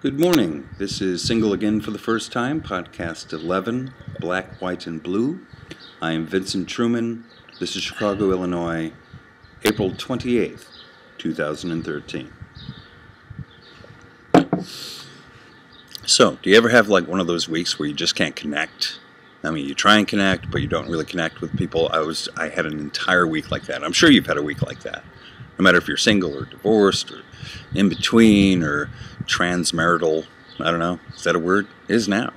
Good morning. This is Single Again for the First Time, podcast 11, Black, White, and Blue. I am Vincent Truman. This is Chicago, Illinois, April 28th, 2013. So, do you ever have like one of those weeks where you just can't connect? I mean, you try and connect, but you don't really connect with people. I had an entire week like that. I'm sure you've had a week like that. No matter if you're single or divorced or in between or transmarital, I don't know, is that a word? It is now.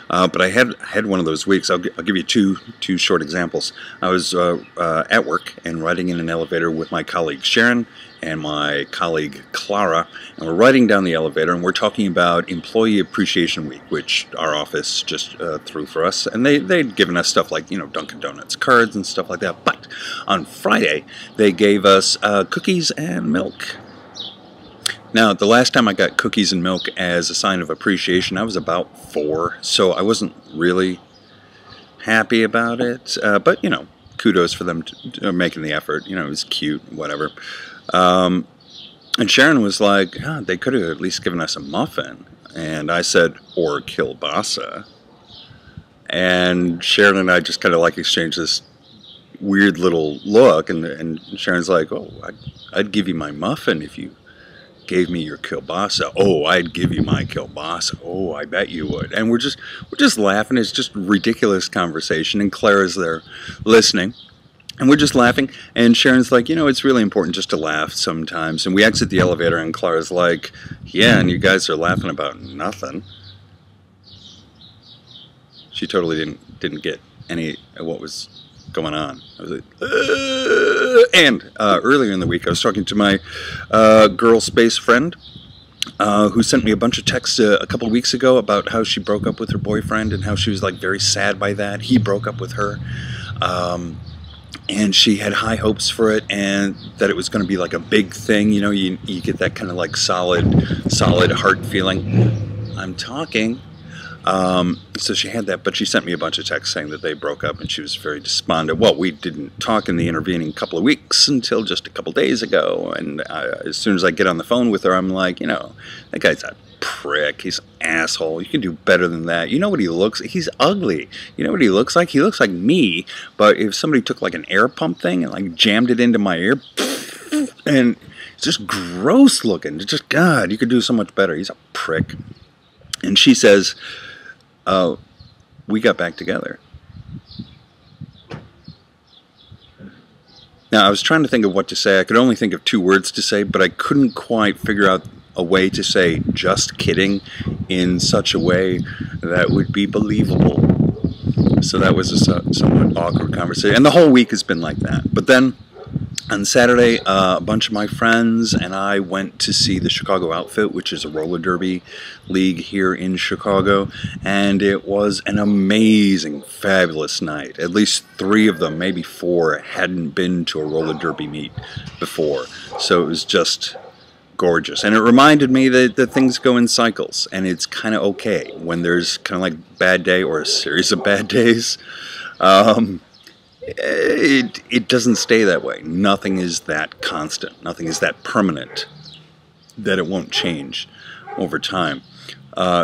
But I had one of those weeks. I'll give you two short examples. I was at work and riding in an elevator with my colleague Sharon and my colleague Clara, and we're riding down the elevator and we're talking about Employee Appreciation Week, which our office just threw for us, and they'd given us stuff like, Dunkin' Donuts cards and stuff like that. But on Friday they gave us cookies and milk. Now, the last time I got cookies and milk as a sign of appreciation, I was about 4, so I wasn't really happy about it. But, kudos for them making the effort. It was cute, whatever. And Sharon was like, they could have at least given us a muffin. And I said, or kielbasa. And Sharon and I just kind of exchanged this weird little look. And Sharon's like, oh, I'd give you my muffin if you gave me your kielbasa. Oh, I'd give you my kielbasa. Oh, I bet you would. And we're just laughing. It's just ridiculous conversation. And Clara's there listening. And we're just laughing. And Sharon's like, it's really important just to laugh sometimes. And we exit the elevator and Clara's like, yeah, and you guys are laughing about nothing. She totally didn't get any of what was going on. I was like, and earlier in the week I was talking to my girl space friend who sent me a bunch of texts a couple of weeks ago about how she broke up with her boyfriend and how she was very sad by that. He broke up with her, and she had high hopes for it and that it was going to be a big thing. You get that kind of solid heart feeling. I'm talking. So she had that, but she sent me a bunch of texts saying that they broke up and she was very despondent. Well, we didn't talk in the intervening couple of weeks until just a couple of days ago, and as soon as I get on the phone with her, I'm like, that guy's a prick, he's an asshole, you can do better than that. You know what he looks like? He's ugly. You know what he looks like? He looks like me, but if somebody took an air pump thing and jammed it into my ear, and it's just gross looking. It's just, God, you could do so much better. He's a prick. And she says, we got back together. Now, I was trying to think of what to say. I could only think of 2 words to say, but I couldn't quite figure out a way to say just kidding in such a way that would be believable. So that was a somewhat awkward conversation. And the whole week has been like that. But then on Saturday, a bunch of my friends and I went to see the Chicago Outfit, which is a roller derby league here in Chicago, and it was an amazing, fabulous night. At least 3 of them, maybe 4, hadn't been to a roller derby meet before, so it was just gorgeous. And it reminded me that things go in cycles, and it's kind of okay when there's kind of bad day or a series of bad days. It doesn't stay that way. Nothing is that constant. Nothing is that permanent that it won't change over time.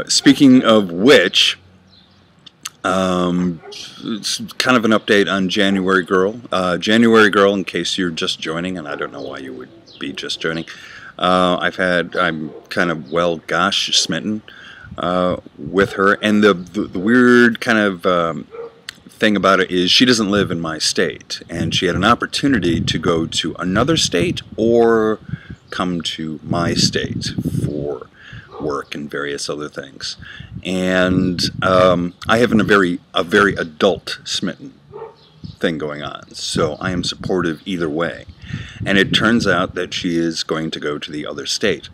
Speaking of which, it's kind of an update on January Girl. January Girl, in case you're just joining, and I don't know why you would be just joining, I'm kind of, smitten with her, and the weird kind of thing about it is she doesn't live in my state, and she had an opportunity to go to another state or come to my state for work and various other things. And I have a very adult smitten thing going on, so I am supportive either way. And it turns out that she is going to go to the other state.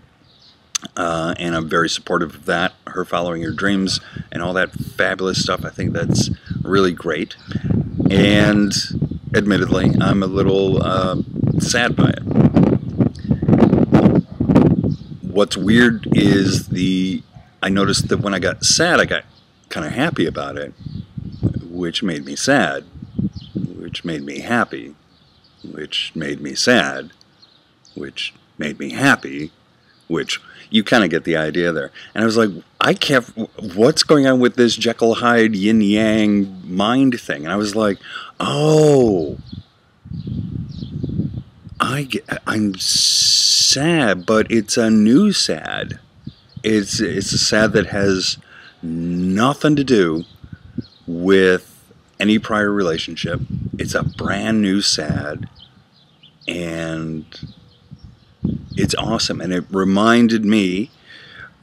And I'm very supportive of that, her following her dreams and all that fabulous stuff. I think that's really great. And admittedly, I'm a little sad by it. What's weird is I noticed that when I got sad, I got kind of happy about it, which made me sad, which made me happy, which made me sad, which made me happy, which you kind of get the idea there. And I was like, what's going on with this Jekyll Hyde yin yang mind thing? And I was like, oh, I'm sad, but it's a new sad. It's a sad that has nothing to do with any prior relationship. It's a brand new sad, and it's awesome. And it reminded me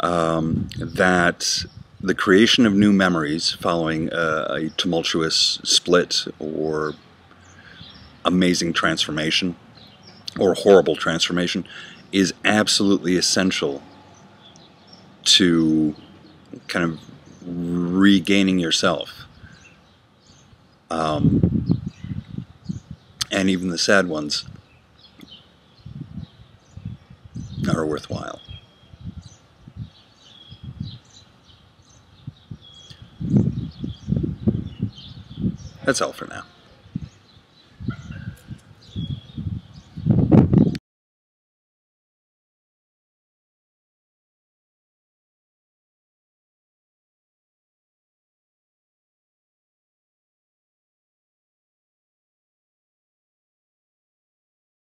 that the creation of new memories following a tumultuous split or amazing transformation or horrible transformation is absolutely essential to kind of regaining yourself. And even the sad ones are worthwhile. That's all for now.